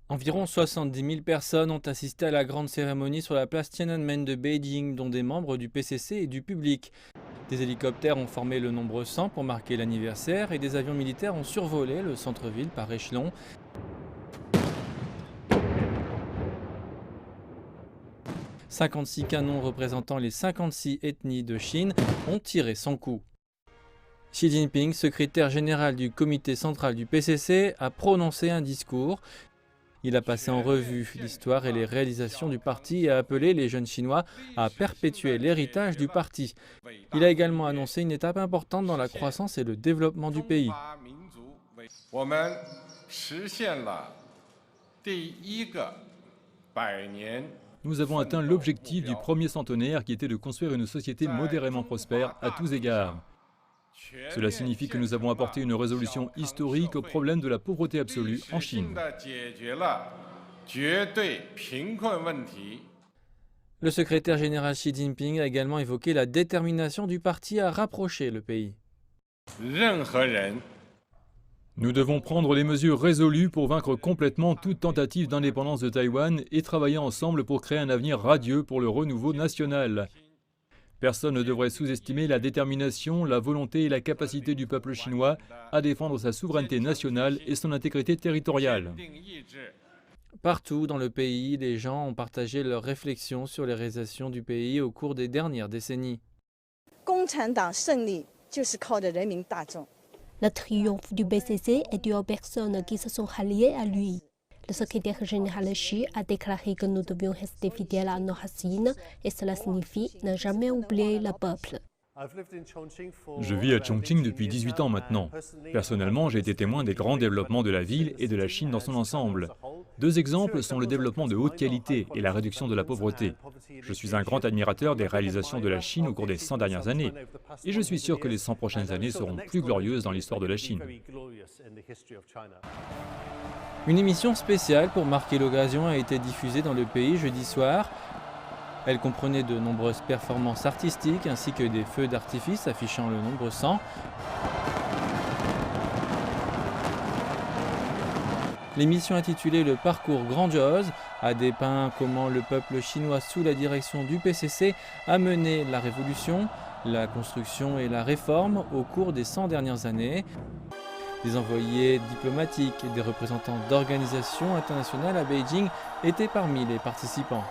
Environ 70 000 personnes ont assisté à la grande cérémonie sur la place Tiananmen de Beijing, dont des membres du PCC et du public. Des hélicoptères ont formé le nombre 100 pour marquer l'anniversaire et des avions militaires ont survolé le centre-ville par échelon. 56 canons représentant les 56 ethnies de Chine ont tiré son coup. Xi Jinping, secrétaire général du comité central du PCC, a prononcé un discours. Il a passé en revue l'histoire et les réalisations du parti et a appelé les jeunes Chinois à perpétuer l'héritage du parti. Il a également annoncé une étape importante dans la croissance et le développement du pays. Nous avons atteint l'objectif du premier centenaire qui était de construire une société modérément prospère à tous égards. Cela signifie que nous avons apporté une résolution historique au problème de la pauvreté absolue en Chine. Le secrétaire général Xi Jinping a également évoqué la détermination du parti à rapprocher le pays. Nous devons prendre les mesures résolues pour vaincre complètement toute tentative d'indépendance de Taïwan et travailler ensemble pour créer un avenir radieux pour le renouveau national. Personne ne devrait sous-estimer la détermination, la volonté et la capacité du peuple chinois à défendre sa souveraineté nationale et son intégrité territoriale. Partout dans le pays, les gens ont partagé leurs réflexions sur les réalisations du pays au cours des dernières décennies. Le triomphe du PCC est dû aux personnes qui se sont ralliées à lui. Le secrétaire général Xi a déclaré que nous devions rester fidèles à nos racines et cela signifie ne jamais oublier le peuple. Je vis à Chongqing depuis 18 ans maintenant. Personnellement, j'ai été témoin des grands développements de la ville et de la Chine dans son ensemble. Deux exemples sont le développement de haute qualité et la réduction de la pauvreté. Je suis un grand admirateur des réalisations de la Chine au cours des 100 dernières années. Et je suis sûr que les 100 prochaines années seront plus glorieuses dans l'histoire de la Chine. Une émission spéciale pour marquer l'occasion a été diffusée dans le pays jeudi soir. Elle comprenait de nombreuses performances artistiques ainsi que des feux d'artifice affichant le nombre 100. L'émission intitulée Le parcours grandiose a dépeint comment le peuple chinois sous la direction du PCC a mené la révolution, la construction et la réforme au cours des 100 dernières années. Des envoyés diplomatiques et des représentants d'organisations internationales à Beijing étaient parmi les participants.